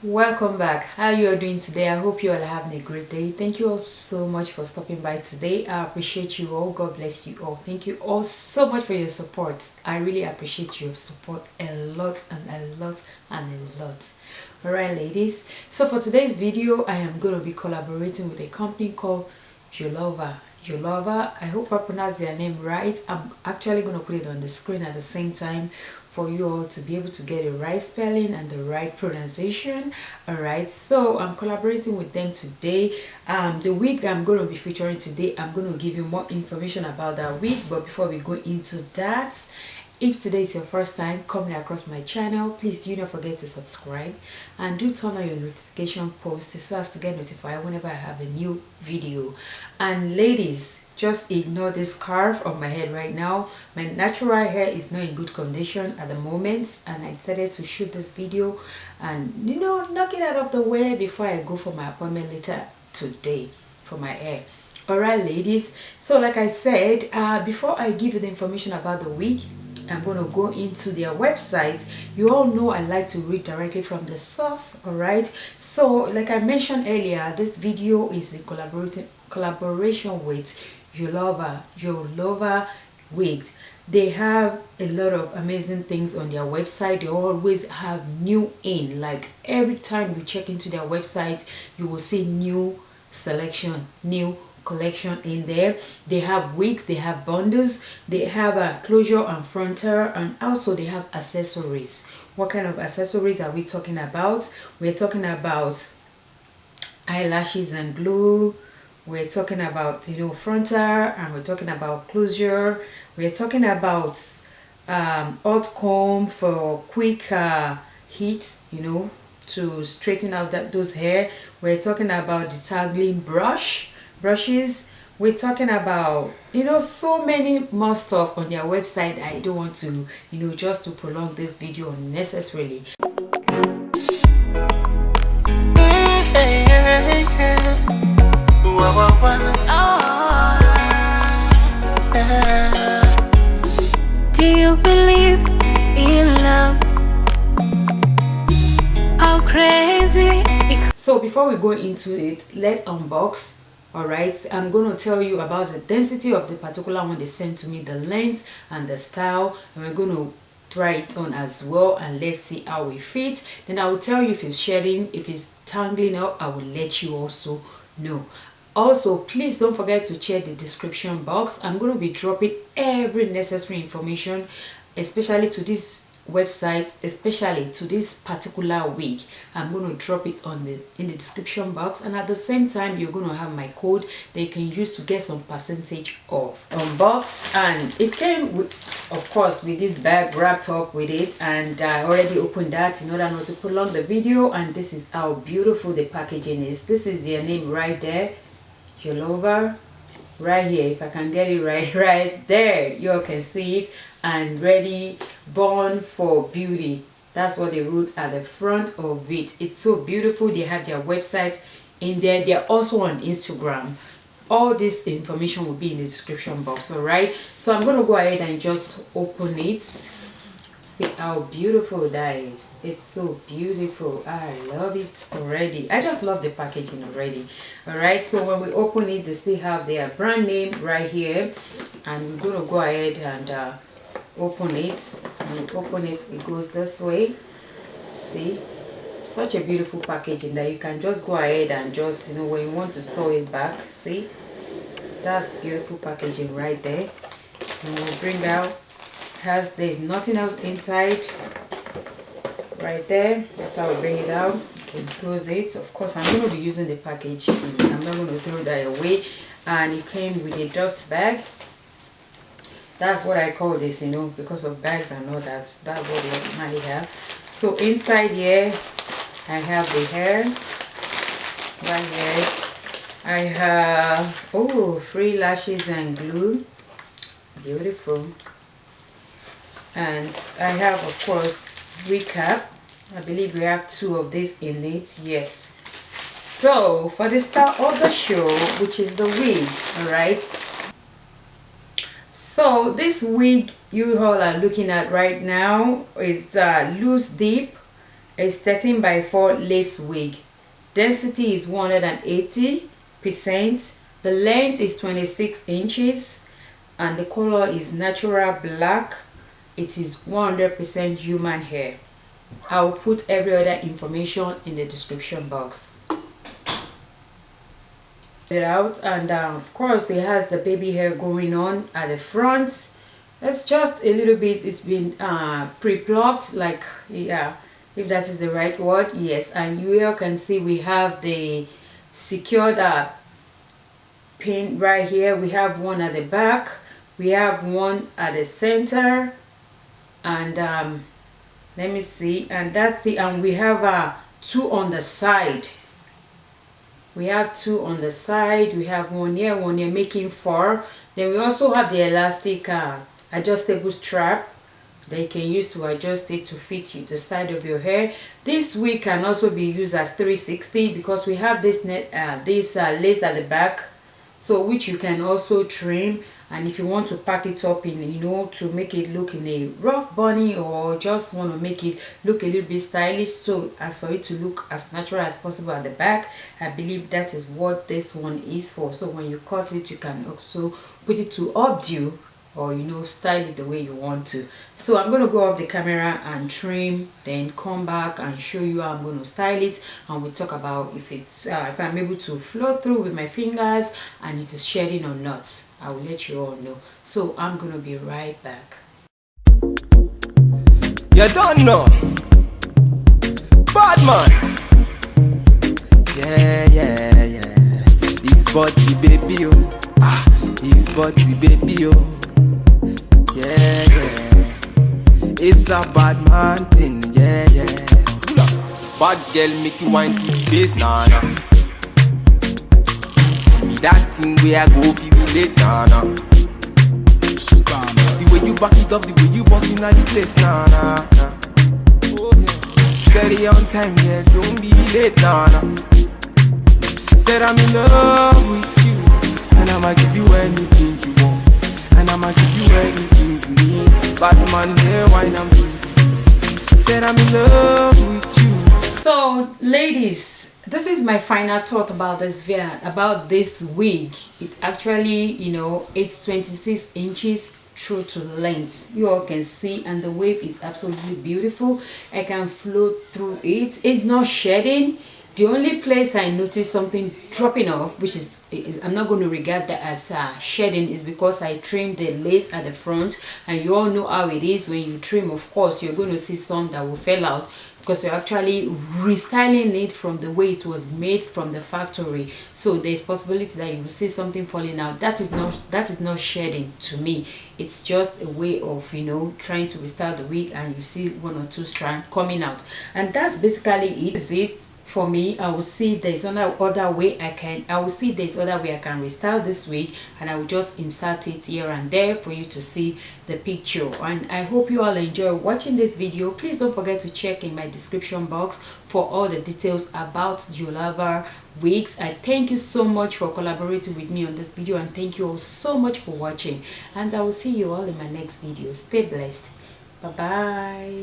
Welcome back. How you are doing today? I hope you all are having a great day. Thank you all so much for stopping by today. I appreciate you all. God bless you all. Thank you all so much for your support. I really appreciate your support a lot and a lot and a lot. Alright ladies, so for today's video I am going to be collaborating with a company called Yolova. I hope I pronounced their name right. I'm actually going to put it on the screen at the same time for you all to be able to get the right spelling and the right pronunciation. Alright, so I'm collaborating with them today. The wig that I'm going to be featuring today, I'm going to give you more information about that wig. But before we go into that, if today is your first time coming across my channel, please do not forget to subscribe and do turn on your notification post so as to get notified whenever I have a new video. And ladies, just ignore this scarf on my head right now. My natural hair is not in good condition at the moment, and I decided to shoot this video and knock it out of the way before I go for my appointment later today for my hair. Alright ladies, so like I said, before I give you the information about the wig, I'm going to go into their website. You all know I like to read directly from the source. Alright, so like I mentioned earlier, this video is a collaboration with Yolova wigs. They have a lot of amazing things on their website. They always have new in, like every time you check into their website you will see new selection, new collection in there. They have wigs, they have bundles, they have a closure and frontal, and also they have accessories. What kind of accessories are we talking about? We're talking about eyelashes and glue. We're talking about frontal, and we're talking about closure. We're talking about hot comb for quick heat, to straighten out those hair. We're talking about detangling brushes. We're talking about so many more stuff on their website. I don't want to just to prolong this video unnecessarily. Do you believe in love? How crazy. So before we go into it, let's unbox. Alright, I'm going to tell you about the density of the particular one they sent to me, the length and the style, and we're going to try it on as well, and let's see how it fits. Then I will tell you if it's shedding, if it's tangling up. I will let you also know. Also, please don't forget to check the description box. I'm going to be dropping every necessary information, especially to this website, especially to this particular wig. I'm going to drop it in the description box, and at the same time you're going to have my code that you can use to get some percentage off. Unbox, and it came with, of course, with this bag wrapped up with it, and I already opened that in order not to prolong the video. And this is how beautiful the packaging is. This is their name right there, Yolova, right here. If I can get it right there, you all can see it. And ready, born for beauty. That's what they wrote at the front of it. It's so beautiful. They have their website in there. They're also on Instagram. All this information will be in the description box. All right, so I'm going to go ahead and just open it. See how beautiful that is. It's so beautiful. I love it already. I just love the packaging already. All right, so when we open it, they still have their brand name right here, and we're going to go ahead and open it. When we open it, it goes this way. See, such a beautiful packaging that you can just go ahead and just when you want to store it back. See, that's beautiful packaging right there. And we'll bring out, there's nothing else inside right there. After we bring it out, we can close it. Of course, I'm going to be using the package. I'm not going to throw that away. And it came with a dust bag. That's what I call this, because of bags and all that. That's what they normally have. So inside here, I have the hair right here. I have free lashes and glue. Beautiful. And I have, of course, recap. I believe we have 2 of this in it. Yes. So for the start of the show, which is the wig, all right. So this wig you all are looking at right now is loose dip It's 13 by 4 lace wig. Density is 180%. The length is 26 inches and the color is natural black. It is 100% human hair. I will put every other information in the description box. It out, and of course it has the baby hair going on at the front. It's just a little bit, it's been pre-plucked, like, yeah, if that is the right word. Yes, and you all can see we have the secured pin right here. We have one at the back, we have one at the center, and let me see, and that's it. And we have two on the side. We have two on the side. We have one here, making 4. Then we also have the elastic adjustable strap that you can use to adjust it to fit you the side of your hair. This wig can also be used as 360 because we have this lace at the back, so which you can also trim. And if you want to pack it up in, you know, to make it look in a rough bunny, or just want to make it look a little bit stylish, so as for it to look as natural as possible at the back, I believe that is what this one is for. So when you cut it, you can also put it to updo, or, you know, style it the way you want to. So I'm going to go off the camera and trim, then come back and show you how I'm going to style it, and we'll talk about if it's if I'm able to flow through with my fingers and if it's shedding or not. I will let you all know. So I'm going to be right back. You don't know, bad man. Yeah. This body baby, oh, this body baby, oh. Yeah. It's a bad man thing, yeah. Bad girl make you wine to the bass, nah. Give me that thing where I go feel relate, nah. The way you back it up, the way you boss in the place, nah. Steady on time, girl, don't be late, nah. Said I'm in love with you, and I'ma give you anything you want, and I'ma give you anything you need. Bad man here, wine I'm through. Said I'm in love with you. So ladies, this is my final thought about this wig. It actually, you know, it's 26 inches true to length. You all can see, and the wave is absolutely beautiful. I can float through it. It's not shedding. The only place I noticed something dropping off, which is I'm not going to regard that as shedding, is because I trimmed the lace at the front, and you all know how it is when you trim. Of course, you're going to see some that will fall out because you're actually restyling it from the way it was made from the factory. So there's possibility that you will see something falling out. That is not shedding to me. It's just a way of, you know, trying to restyle the wig, and you see 1 or 2 strands coming out, and that's basically it. For me, I will see there's other way I can restyle this wig, and I will just insert it here and there for you to see the picture. And I hope you all enjoy watching this video. Please don't forget to check in my description box for all the details about Yolova wigs. I thank you so much for collaborating with me on this video, and thank you all so much for watching, and I will see you all in my next video. Stay blessed. Bye bye.